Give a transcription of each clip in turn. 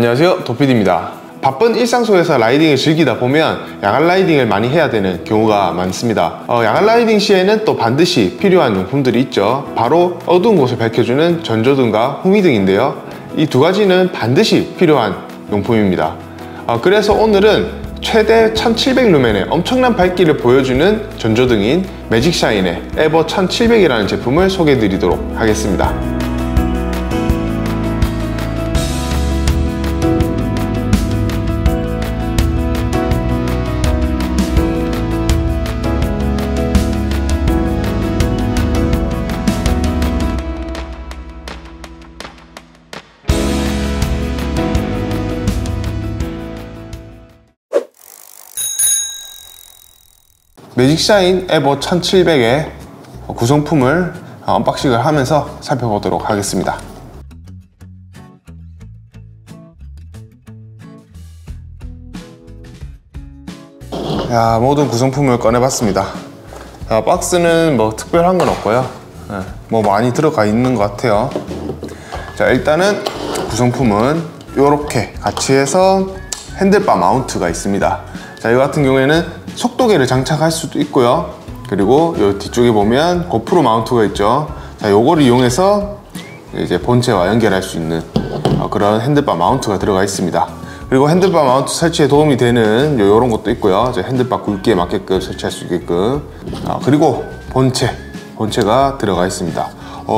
안녕하세요, 도피디입니다. 바쁜 일상 속에서 라이딩을 즐기다 보면 야간 라이딩을 많이 해야 되는 경우가 많습니다. 야간 라이딩 시에는 또 반드시 필요한 용품들이 있죠. 바로 어두운 곳을 밝혀주는 전조등과 후미등인데요, 이 두 가지는 반드시 필요한 용품입니다. 그래서 오늘은 최대 1700루멘의 엄청난 밝기를 보여주는 전조등인 매직샤인의 에버 1700이라는 제품을 소개해 드리도록 하겠습니다. 매직샤인 에버 1700의 구성품을 언박싱을 하면서 살펴보도록 하겠습니다. 모든 구성품을 꺼내봤습니다. 박스는 뭐 특별한 건 없고요, 뭐 많이 들어가 있는 것 같아요. 자, 일단은 구성품은 이렇게 같이 해서 핸들바 마운트가 있습니다. 자, 이거 같은 경우에는 속도계를 장착할 수도 있고요, 그리고 이 뒤쪽에 보면 고프로 마운트가 있죠. 자, 요거를 이용해서 이제 본체와 연결할 수 있는 그런 핸들바 마운트가 들어가 있습니다. 그리고 핸들바 마운트 설치에 도움이 되는 요런 것도 있고요. 핸들바 굵기에 맞게끔 설치할 수 있게끔. 그리고 본체가 들어가 있습니다.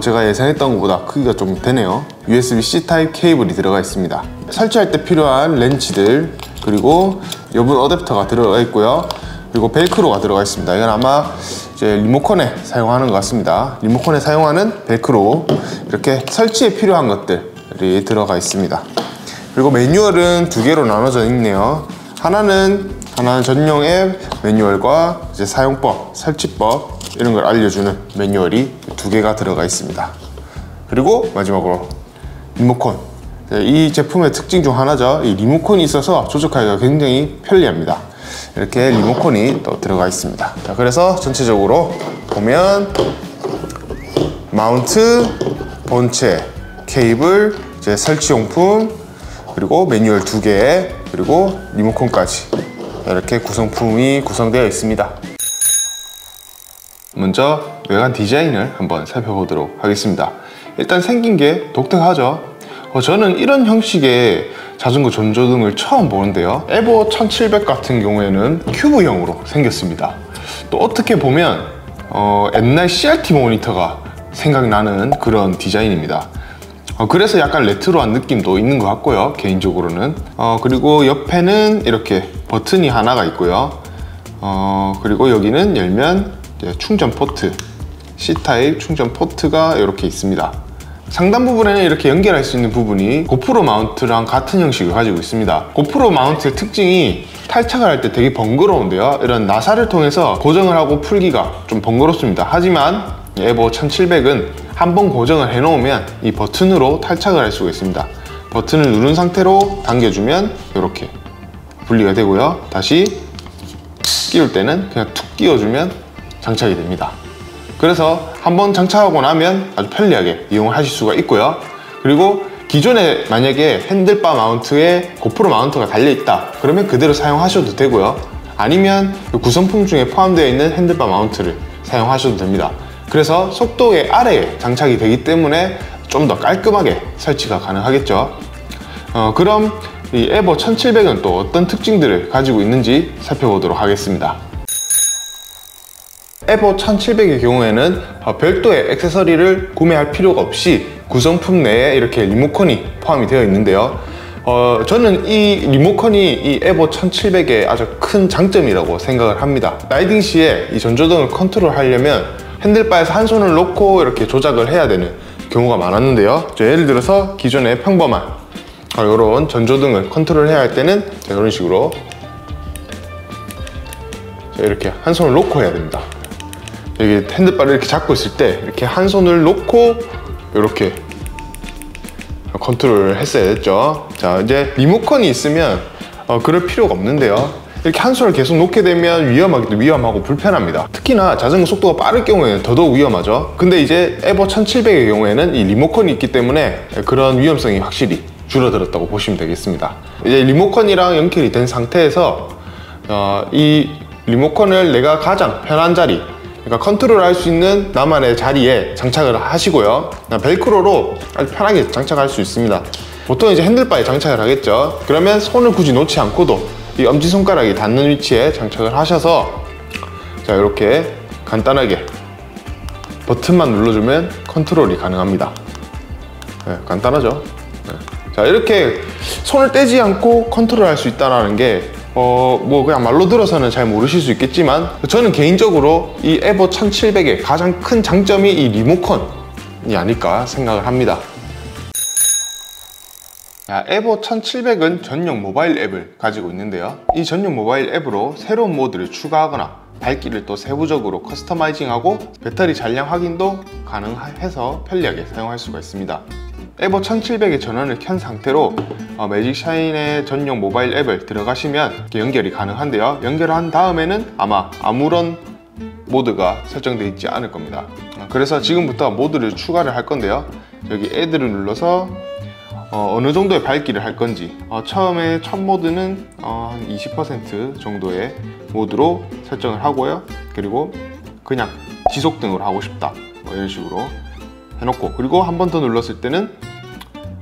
제가 예상했던 것보다 크기가 좀 되네요. USB-C 타입 케이블이 들어가 있습니다. 설치할 때 필요한 렌치들, 그리고 여분 어댑터가 들어가 있고요, 그리고 벨크로가 들어가 있습니다. 이건 아마 이제 리모컨에 사용하는 것 같습니다. 리모컨에 사용하는 벨크로, 이렇게 설치에 필요한 것들이 들어가 있습니다. 그리고 매뉴얼은 두 개로 나눠져 있네요. 하나는 전용의 매뉴얼과 이제 사용법, 설치법 이런 걸 알려주는 매뉴얼이 두 개가 들어가 있습니다. 그리고 마지막으로 리모컨. 이 제품의 특징 중 하나죠. 이 리모컨이 있어서 조작하기가 굉장히 편리합니다. 이렇게 리모컨이 또 들어가 있습니다. 자, 그래서 전체적으로 보면 마운트, 본체, 케이블, 이제 설치용품, 그리고 매뉴얼 두 개, 그리고 리모컨까지 이렇게 구성품이 구성되어 있습니다. 먼저 외관 디자인을 한번 살펴보도록 하겠습니다. 일단 생긴 게 독특하죠. 저는 이런 형식의 자전거 전조등을 처음 보는데요, 에버 1700 같은 경우에는 큐브형으로 생겼습니다. 또 어떻게 보면 옛날 CRT 모니터가 생각나는 그런 디자인입니다. 그래서 약간 레트로한 느낌도 있는 것 같고요, 개인적으로는. 그리고 옆에는 이렇게 버튼이 하나가 있고요, 그리고 여기는 열면 충전 포트, C타입 충전 포트가 이렇게 있습니다. 상단 부분에는 이렇게 연결할 수 있는 부분이 고프로 마운트랑 같은 형식을 가지고 있습니다. 고프로 마운트의 특징이 탈착을 할 때 되게 번거로운데요, 이런 나사를 통해서 고정을 하고 풀기가 좀 번거롭습니다. 하지만 에버 1700은 한번 고정을 해 놓으면 이 버튼으로 탈착을 할 수가 있습니다. 버튼을 누른 상태로 당겨주면 이렇게 분리가 되고요, 다시 끼울 때는 그냥 툭 끼워주면 장착이 됩니다. 그래서 한번 장착하고 나면 아주 편리하게 이용을 하실 수가 있고요. 그리고 기존에 만약에 핸들바 마운트에 고프로 마운트가 달려있다 그러면 그대로 사용하셔도 되고요, 아니면 구성품 중에 포함되어 있는 핸들바 마운트를 사용하셔도 됩니다. 그래서 속도계 아래에 장착이 되기 때문에 좀 더 깔끔하게 설치가 가능하겠죠. 그럼 이 에버 1700은 또 어떤 특징들을 가지고 있는지 살펴보도록 하겠습니다. 에버 1700의 경우에는 별도의 액세서리를 구매할 필요가 없이 구성품 내에 이렇게 리모컨이 포함이 되어 있는데요, 저는 이 리모컨이 이 에버 1700의 아주 큰 장점이라고 생각을 합니다. 라이딩 시에 이 전조등을 컨트롤 하려면 핸들바에서 한 손을 놓고 이렇게 조작을 해야 되는 경우가 많았는데요, 예를 들어서 기존의 평범한 이런 전조등을 컨트롤 해야 할 때는 이런 식으로 이렇게 한 손을 놓고 해야 됩니다. 여기 핸들바를 이렇게 잡고 있을 때 이렇게 한 손을 놓고 이렇게 컨트롤을 했어야 됐죠. 자, 이제 리모컨이 있으면 그럴 필요가 없는데요, 이렇게 한 손을 계속 놓게 되면 위험하기도 위험하고 불편합니다. 특히나 자전거 속도가 빠를 경우에는 더더욱 위험하죠. 근데 이제 에버 1700의 경우에는 이 리모컨이 있기 때문에 그런 위험성이 확실히 줄어들었다고 보시면 되겠습니다. 이제 리모컨이랑 연결이 된 상태에서 이 리모컨을 내가 가장 편한 자리, 그러니까 컨트롤 할 수 있는 나만의 자리에 장착을 하시고요. 벨크로로 아주 편하게 장착할 수 있습니다. 보통 이제 핸들바에 장착을 하겠죠. 그러면 손을 굳이 놓지 않고도 이 엄지손가락이 닿는 위치에 장착을 하셔서 자, 이렇게 간단하게 버튼만 눌러주면 컨트롤이 가능합니다. 네, 간단하죠. 네. 자, 이렇게 손을 떼지 않고 컨트롤 할 수 있다는 게 뭐 그냥 말로 들어서는 잘 모르실 수 있겠지만 저는 개인적으로 이 에버 1700의 가장 큰 장점이 이 리모컨이 아닐까 생각을 합니다. 에버 1700은 전용 모바일 앱을 가지고 있는데요. 이 전용 모바일 앱으로 새로운 모드를 추가하거나 밝기를 또 세부적으로 커스터마이징하고 배터리 잔량 확인도 가능해서 편리하게 사용할 수가 있습니다. 에버 1700의 전원을 켠 상태로 매직 샤인의 전용 모바일 앱을 들어가시면 연결이 가능한데요. 연결한 다음에는 아마 아무런 모드가 설정되어 있지 않을 겁니다. 그래서 지금부터 모드를 추가를 할 건데요. 여기 애드를 눌러서 어느 정도의 밝기를 할 건지 처음에 첫 모드는 한 20% 정도의 모드로 설정을 하고요. 그리고 그냥 지속등으로 하고 싶다 이런 식으로 해놓고, 그리고 한 번 더 눌렀을 때는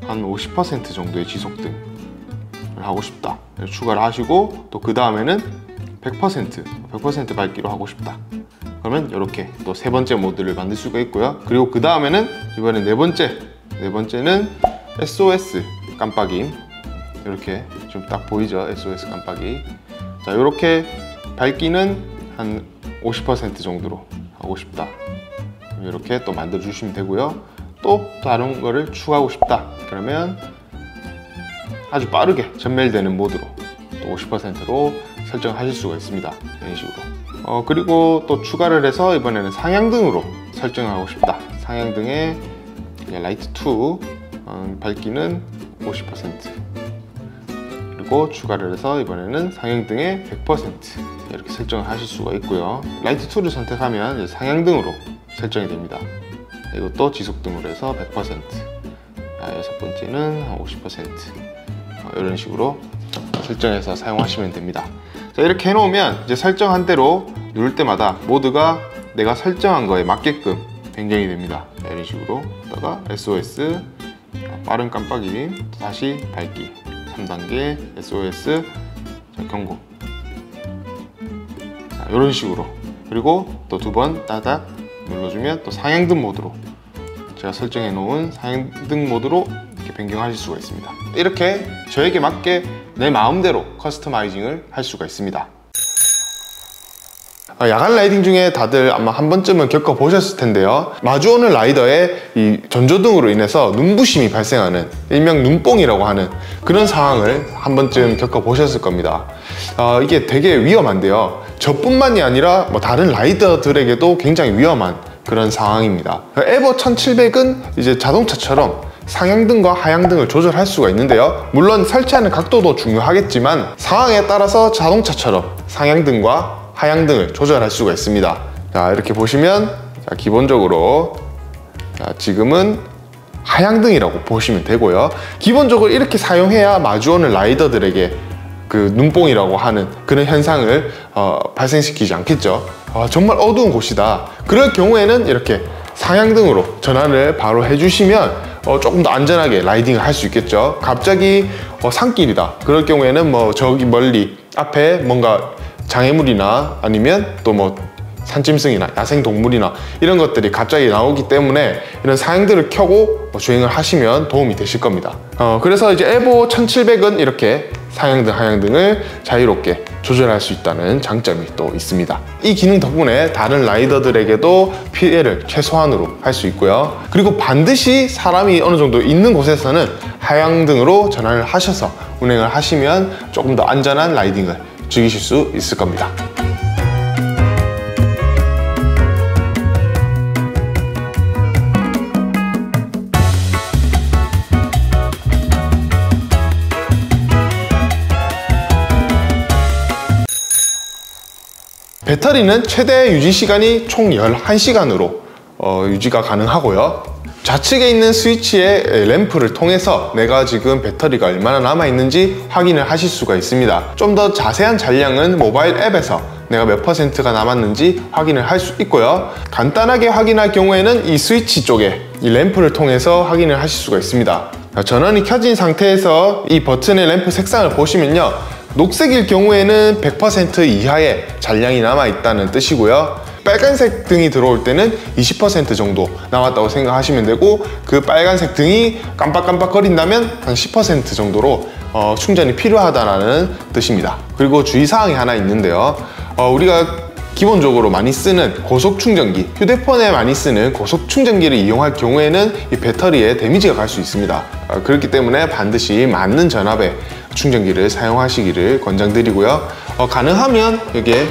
한 50% 정도의 지속등을 하고 싶다 추가를 하시고, 또 그 다음에는 100% 밝기로 하고 싶다 그러면 이렇게 또 세 번째 모드를 만들 수가 있고요. 그리고 그 다음에는 이번에 네 번째는 SOS 깜빡임, 이렇게 좀 딱 보이죠? SOS 깜빡이. 자, 이렇게 밝기는 한 50% 정도로 하고 싶다 이렇게 또 만들어 주시면 되고요. 또 다른 거를 추가하고 싶다 그러면 아주 빠르게 전멸되는 모드로 또 50%로 설정하실 수가 있습니다. 이런 식으로. 그리고 또 추가를 해서 이번에는 상향등으로 설정하고 싶다. 상향등의 라이트 2 밝기는 50% 그리고 추가를 해서 이번에는 상향등의 100% 이렇게 설정을 하실 수가 있고요. 라이트 2를 선택하면 이제 상향등으로 설정이 됩니다. 이것도 지속등으로 해서 100%, 여섯 번째는 한 50% 이런 식으로 설정해서 사용하시면 됩니다. 자, 이렇게 해놓으면 이제 설정한 대로 누를 때마다 모드가 내가 설정한 거에 맞게끔 변경이 됩니다. 이런 식으로 다가 SOS 빠른 깜빡이, 다시 밝기 3단계 SOS 경고, 자, 이런 식으로. 그리고 또 두 번 따닥 눌러주면 또 상향등 모드로, 제가 설정해 놓은 상향등 모드로 이렇게 변경하실 수가 있습니다. 이렇게 저에게 맞게 내 마음대로 커스터마이징을 할 수가 있습니다. 야간 라이딩 중에 다들 아마 한 번쯤은 겪어보셨을 텐데요. 마주오는 라이더의 이 전조등으로 인해서 눈부심이 발생하는, 일명 눈뽕이라고 하는 그런 상황을 한 번쯤 겪어보셨을 겁니다. 이게 되게 위험한데요. 저뿐만이 아니라 뭐 다른 라이더들에게도 굉장히 위험한 그런 상황입니다. 에버 1700은 이제 자동차처럼 상향등과 하향등을 조절할 수가 있는데요. 물론 설치하는 각도도 중요하겠지만 상황에 따라서 자동차처럼 상향등과 하향등을 조절할 수가 있습니다. 자, 이렇게 보시면 자, 기본적으로 지금은 하향등이라고 보시면 되고요. 기본적으로 이렇게 사용해야 마주오는 라이더들에게 그 눈뽕이라고 하는 그런 현상을 발생시키지 않겠죠. 정말 어두운 곳이다. 그럴 경우에는 이렇게 상향등으로 전환을 바로 해주시면 조금 더 안전하게 라이딩을 할 수 있겠죠. 갑자기 산길이다. 그럴 경우에는 뭐 저기 멀리 앞에 뭔가 장애물이나 아니면 또 뭐 산짐승이나 야생동물이나 이런 것들이 갑자기 나오기 때문에 이런 상향등을 켜고 주행을 하시면 도움이 되실 겁니다. 그래서 이제 에버 1700은 이렇게 상향등, 하향등을 자유롭게 조절할 수 있다는 장점이 또 있습니다. 이 기능 덕분에 다른 라이더들에게도 피해를 최소한으로 할 수 있고요. 그리고 반드시 사람이 어느 정도 있는 곳에서는 하향등으로 전환을 하셔서 운행을 하시면 조금 더 안전한 라이딩을 즐기실 수 있을 겁니다. 배터리는 최대 유지 시간이 총 11시간으로 유지가 가능하고요. 좌측에 있는 스위치의 램프를 통해서 내가 지금 배터리가 얼마나 남아있는지 확인을 하실 수가 있습니다. 좀 더 자세한 잔량은 모바일 앱에서 내가 몇 %가 남았는지 확인을 할 수 있고요. 간단하게 확인할 경우에는 이 스위치 쪽에 이 램프를 통해서 확인을 하실 수가 있습니다. 전원이 켜진 상태에서 이 버튼의 램프 색상을 보시면요, 녹색일 경우에는 100% 이하의 잔량이 남아있다는 뜻이고요. 빨간색 등이 들어올 때는 20% 정도 남았다고 생각하시면 되고, 그 빨간색 등이 깜빡깜빡거린다면 한 10% 정도로 충전이 필요하다는 뜻입니다. 그리고 주의사항이 하나 있는데요, 우리가 기본적으로 많이 쓰는 고속충전기, 휴대폰에 많이 쓰는 고속충전기를 이용할 경우에는 이 배터리에 데미지가 갈 수 있습니다. 그렇기 때문에 반드시 맞는 전압의 충전기를 사용하시기를 권장드리고요. 가능하면 여기에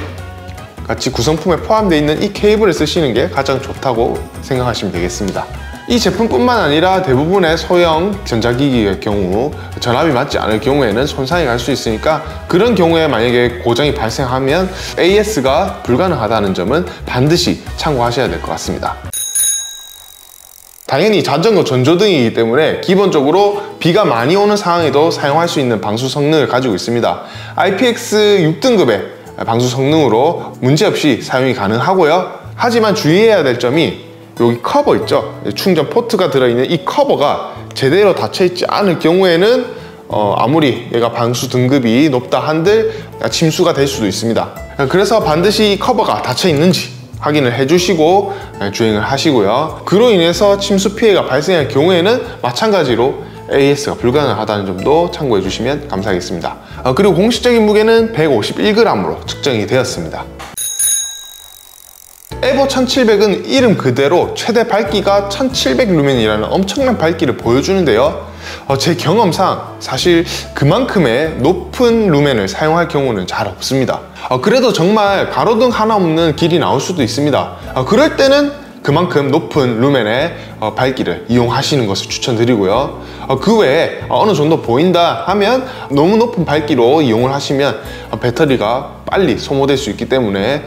같이 구성품에 포함되어 있는 이 케이블을 쓰시는 게 가장 좋다고 생각하시면 되겠습니다. 이 제품뿐만 아니라 대부분의 소형 전자기기의 경우 전압이 맞지 않을 경우에는 손상이 갈 수 있으니까, 그런 경우에 만약에 고장이 발생하면 AS가 불가능하다는 점은 반드시 참고하셔야 될 것 같습니다. 당연히 자전거 전조등이기 때문에 기본적으로 비가 많이 오는 상황에도 사용할 수 있는 방수 성능을 가지고 있습니다. IPX 6등급의 방수 성능으로 문제없이 사용이 가능하고요. 하지만 주의해야 될 점이 여기 커버 있죠? 충전 포트가 들어있는 이 커버가 제대로 닫혀있지 않을 경우에는 아무리 얘가 방수 등급이 높다 한들 침수가 될 수도 있습니다. 그래서 반드시 이 커버가 닫혀있는지 확인을 해주시고 주행을 하시고요. 그로 인해서 침수 피해가 발생할 경우에는 마찬가지로 AS가 불가능하다는 점도 참고해 주시면 감사하겠습니다. 그리고 공식적인 무게는 151g으로 측정이 되었습니다. 에버 1700은 이름 그대로 최대 밝기가 1700루멘이라는 엄청난 밝기를 보여주는데요, 제 경험상 사실 그만큼의 높은 루멘을 사용할 경우는 잘 없습니다. 그래도 정말 가로등 하나 없는 길이 나올 수도 있습니다. 그럴 때는 그만큼 높은 루멘의 밝기를 이용하시는 것을 추천드리고요. 그 외에 어느 정도 보인다 하면 너무 높은 밝기로 이용을 하시면 배터리가 빨리 소모될 수 있기 때문에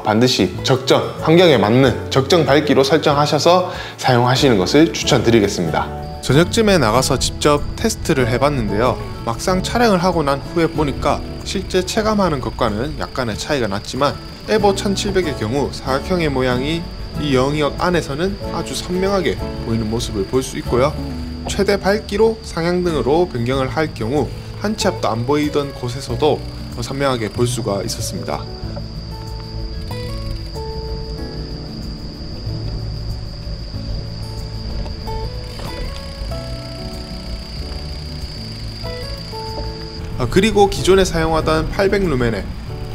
반드시 적정, 환경에 맞는 적정 밝기로 설정하셔서 사용하시는 것을 추천드리겠습니다. 저녁쯤에 나가서 직접 테스트를 해봤는데요, 막상 촬영을 하고 난 후에 보니까 실제 체감하는 것과는 약간의 차이가 났지만 에버 1700의 경우 사각형의 모양이 이 영역 안에서는 아주 선명하게 보이는 모습을 볼 수 있고요. 최대 밝기로 상향등으로 변경을 할 경우 한 치 앞도 안 보이던 곳에서도 선명하게 볼 수가 있었습니다. 그리고 기존에 사용하던 800루멘의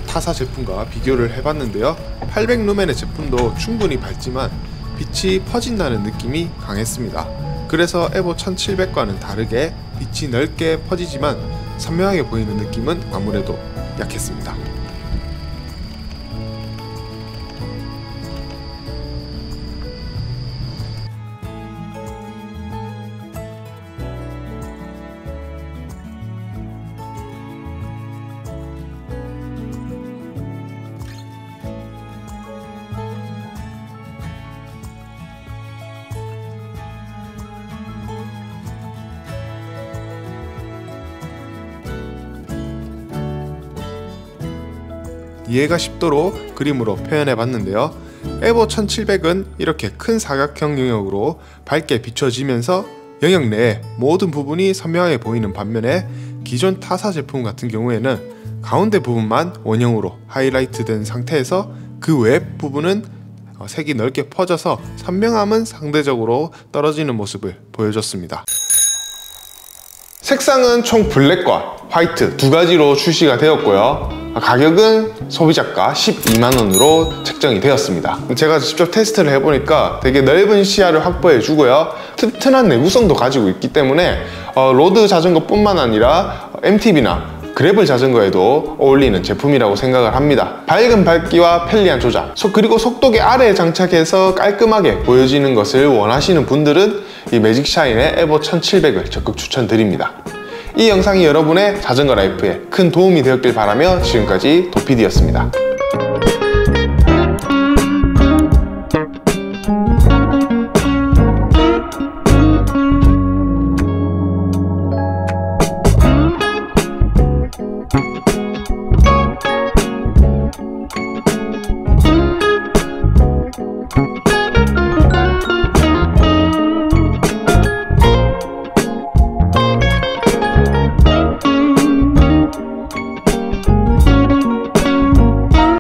타사 제품과 비교를 해봤는데요, 800루멘의 제품도 충분히 밝지만 빛이 퍼진다는 느낌이 강했습니다. 그래서 에버 1700과는 다르게 빛이 넓게 퍼지지만 선명하게 보이는 느낌은 아무래도 약했습니다. 이해가 쉽도록 그림으로 표현해 봤는데요, 에버 1700은 이렇게 큰 사각형 영역으로 밝게 비춰지면서 영역 내의 모든 부분이 선명하게 보이는 반면에 기존 타사 제품 같은 경우에는 가운데 부분만 원형으로 하이라이트 된 상태에서 그 외 부분은 색이 넓게 퍼져서 선명함은 상대적으로 떨어지는 모습을 보여줬습니다. 색상은 총 블랙과 화이트 두 가지로 출시가 되었고요. 가격은 소비자가 12만원으로 책정이 되었습니다. 제가 직접 테스트를 해보니까 되게 넓은 시야를 확보해 주고요, 튼튼한 내구성도 가지고 있기 때문에 로드 자전거 뿐만 아니라 MTB나 그래블 자전거에도 어울리는 제품이라고 생각을 합니다. 밝은 밝기와 편리한 조작, 그리고 속도계 아래에 장착해서 깔끔하게 보여지는 것을 원하시는 분들은 이 매직샤인의 에버 1700을 적극 추천드립니다. 이 영상이 여러분의 자전거 라이프에 큰 도움이 되었길 바라며 지금까지 도피디였습니다. 네.